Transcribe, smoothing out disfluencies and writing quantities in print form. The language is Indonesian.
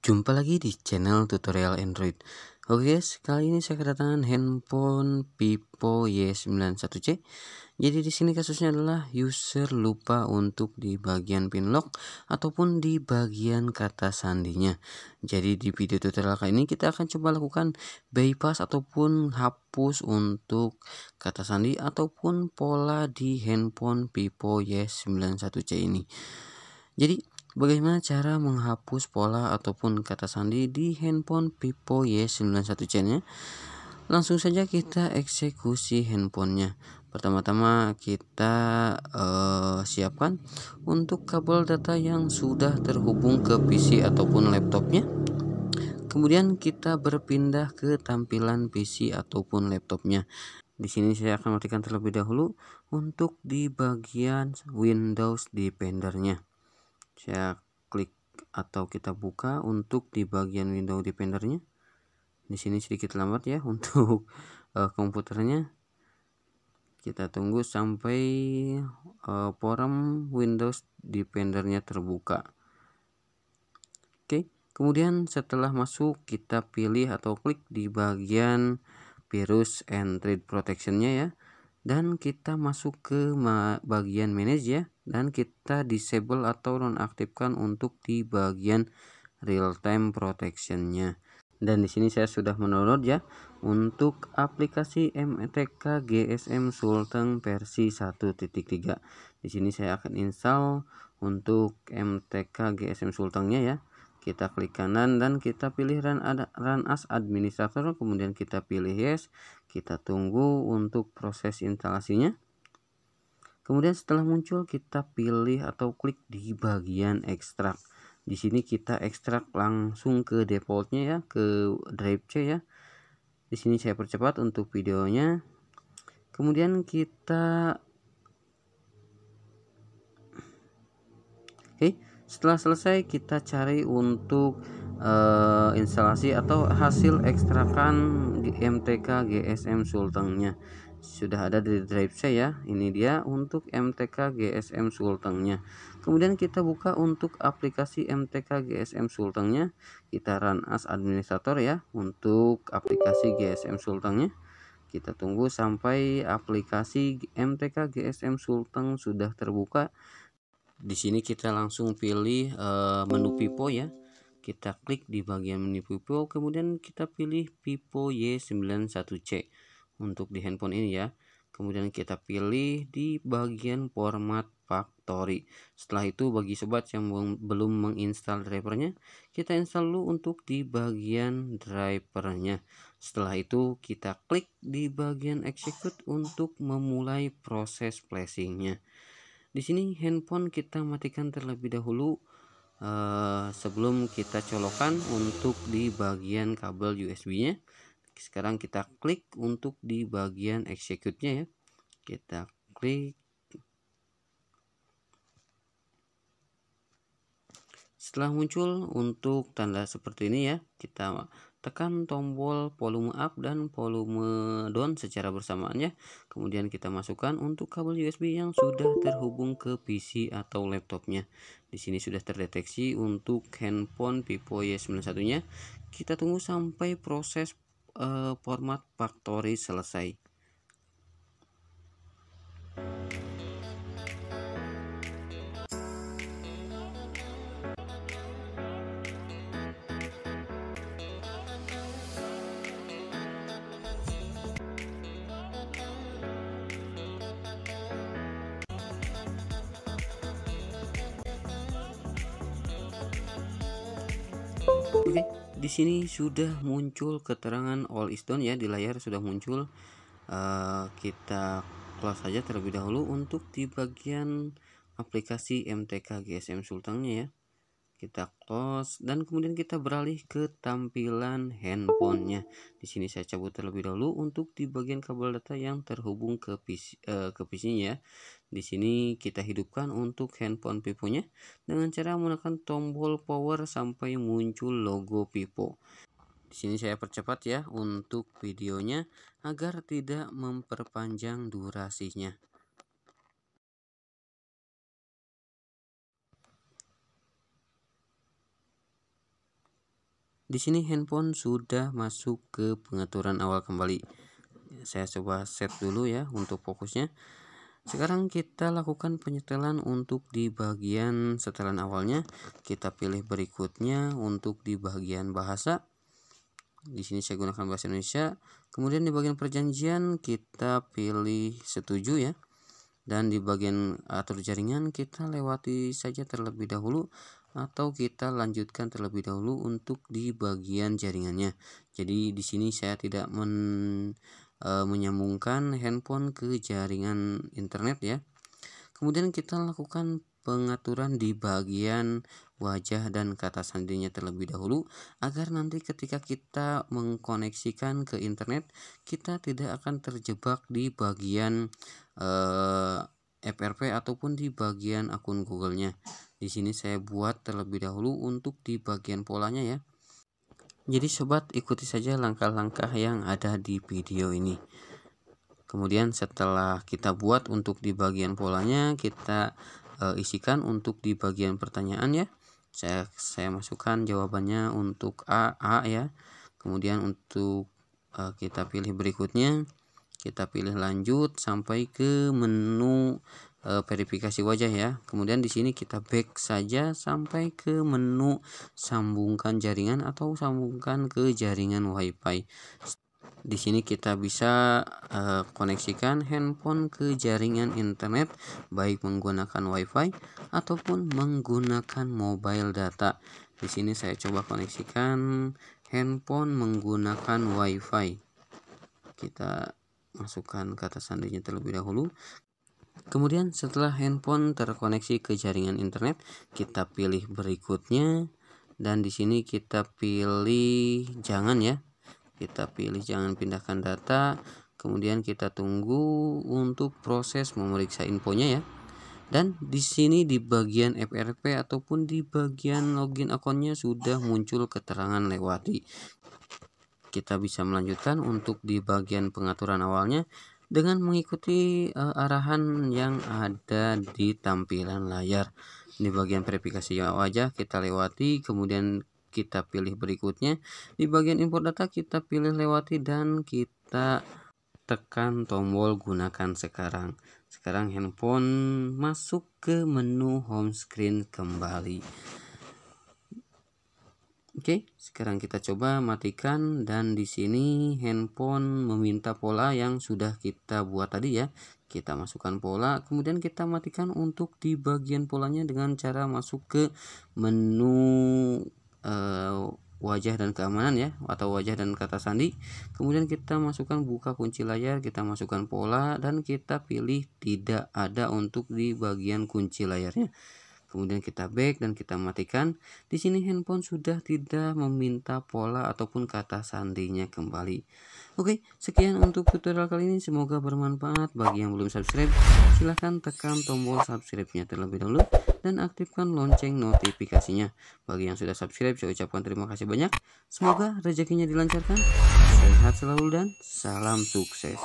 Jumpa lagi di channel tutorial Android. Oke guys, kali ini saya kedatangan handphone Vivo Y91C. Jadi di sini kasusnya adalah user lupa untuk di bagian pin lock ataupun di bagian kata sandinya. Jadi di video tutorial kali ini kita akan coba lakukan bypass ataupun hapus untuk kata sandi ataupun pola di handphone Vivo Y91C ini. Jadi bagaimana cara menghapus pola ataupun kata sandi di handphone Vivo Y91C-nya? Langsung saja kita eksekusi handphonenya. Pertama-tama kita siapkan untuk kabel data yang sudah terhubung ke PC ataupun laptopnya. Kemudian kita berpindah ke tampilan PC ataupun laptopnya. Di sini saya akan matikan terlebih dahulu untuk di bagian Windows Defender-nya. Saya klik atau kita buka untuk di bagian window defender-nya. Di sini sedikit lambat ya untuk komputernya. Kita tunggu sampai forum Windows Defender-nya terbuka. Oke, kemudian setelah masuk kita pilih atau klik di bagian virus and threat protection-nya ya. Dan kita masuk ke bagian manage ya, dan kita disable atau nonaktifkan untuk di bagian real time protection-nya. Dan di sini saya sudah mendownload ya untuk aplikasi MTK GSM Sulteng versi 1.3. Di sini saya akan install untuk MTK GSM Sultengnya ya. Kita klik kanan dan kita pilih run as administrator, kemudian kita pilih yes. Kita tunggu untuk proses instalasinya. Kemudian setelah muncul kita pilih atau klik di bagian ekstrak. Di sini kita ekstrak langsung ke defaultnya ya, ke drive C ya. Di sini saya percepat untuk videonya. Kemudian kita setelah selesai kita cari untuk instalasi atau hasil ekstrakan MTK GSM Sultengnya. Sudah ada di drive saya. Ini dia untuk MTK GSM Sultengnya. Kemudian kita buka untuk aplikasi MTK GSM Sultengnya. Kita run as administrator ya untuk aplikasi GSM Sultengnya. Kita tunggu sampai aplikasi MTK GSM Sulteng sudah terbuka. Di sini kita langsung pilih menu Vivo ya. Kita klik di bagian menu Vivo, kemudian kita pilih Vivo Y91C untuk di handphone ini ya. Kemudian kita pilih di bagian format factory. Setelah itu bagi sobat yang belum menginstal drivernya, kita install dulu untuk di bagian drivernya. Setelah itu kita klik di bagian execute untuk memulai proses flashingnya. Di sini handphone kita matikan terlebih dahulu sebelum kita colokan untuk di bagian kabel USB-nya. Sekarang kita klik untuk di bagian execute-nya ya. Kita klik. Setelah muncul untuk tanda seperti ini ya, kita tekan tombol volume up dan volume down secara bersamaan ya. Kemudian kita masukkan untuk kabel USB yang sudah terhubung ke PC atau laptopnya. Di sini sudah terdeteksi untuk handphone Vivo Y91-nya. Kita tunggu sampai proses format factory selesai. Oke, di sini sudah muncul keterangan all is done ya, di layar sudah muncul. Kita close saja terlebih dahulu untuk di bagian aplikasi MTK GSM Sultengnya ya. Kita close dan kemudian kita beralih ke tampilan handphonenya. Di sini saya cabut terlebih dahulu untuk di bagian kabel data yang terhubung ke PC-nya. Di sini kita hidupkan untuk handphone Vivo-nya dengan cara menekan tombol power sampai muncul logo Vivo. Di sini saya percepat ya untuk videonya agar tidak memperpanjang durasinya. Di sini handphone sudah masuk ke pengaturan awal kembali. Saya coba set dulu ya untuk fokusnya. Sekarang kita lakukan penyetelan untuk di bagian setelan awalnya. Kita pilih berikutnya untuk di bagian bahasa. Di sini saya gunakan bahasa Indonesia. Kemudian di bagian perjanjian kita pilih setuju ya. Dan di bagian atur jaringan kita lewati saja terlebih dahulu, atau kita lanjutkan terlebih dahulu untuk di bagian jaringannya. Jadi di sini saya tidak menyambungkan handphone ke jaringan internet ya. Kemudian kita lakukan pengaturan di bagian wajah dan kata sandinya terlebih dahulu, agar nanti ketika kita mengkoneksikan ke internet kita tidak akan terjebak di bagian FRP ataupun di bagian akun Google-nya. Di sini saya buat terlebih dahulu untuk di bagian polanya ya. Jadi sobat, ikuti saja langkah-langkah yang ada di video ini. Kemudian setelah kita buat untuk di bagian polanya, kita isikan untuk di bagian pertanyaan ya. Saya masukkan jawabannya untuk A ya. Kemudian untuk kita pilih berikutnya, kita pilih lanjut sampai ke menu verifikasi wajah ya. Kemudian di sini kita back saja sampai ke menu sambungkan jaringan atau sambungkan ke jaringan WiFi. Di sini kita bisa koneksikan handphone ke jaringan internet baik menggunakan WiFi ataupun menggunakan mobile data. Di sini saya coba koneksikan handphone menggunakan WiFi. Kita masukkan kata sandinya terlebih dahulu. Kemudian setelah handphone terkoneksi ke jaringan internet, kita pilih berikutnya dan di sini kita pilih jangan ya. Kita pilih jangan pindahkan data. Kemudian kita tunggu untuk proses memeriksa infonya ya. Dan di sini di bagian FRP ataupun di bagian login akunnya sudah muncul keterangan lewati. Kita bisa melanjutkan untuk di bagian pengaturan awalnya dengan mengikuti arahan yang ada di tampilan layar. Di bagian verifikasi wajah kita lewati, kemudian kita pilih berikutnya. Di bagian import data kita pilih lewati dan kita tekan tombol gunakan sekarang. Sekarang handphone masuk ke menu home screen kembali. Oke, sekarang kita coba matikan dan di sini handphone meminta pola yang sudah kita buat tadi ya. Kita masukkan pola, kemudian kita matikan untuk di bagian polanya dengan cara masuk ke menu wajah dan keamanan ya, atau wajah dan kata sandi. Kemudian kita masukkan buka kunci layar, kita masukkan pola dan kita pilih tidak ada untuk di bagian kunci layarnya. Kemudian kita back dan kita matikan. Di sini handphone sudah tidak meminta pola ataupun kata sandinya kembali. Oke, sekian untuk tutorial kali ini. Semoga bermanfaat. Bagi yang belum subscribe, silahkan tekan tombol subscribe-nya terlebih dahulu dan aktifkan lonceng notifikasinya. Bagi yang sudah subscribe, saya ucapkan terima kasih banyak. Semoga rezekinya dilancarkan, sehat selalu dan salam sukses.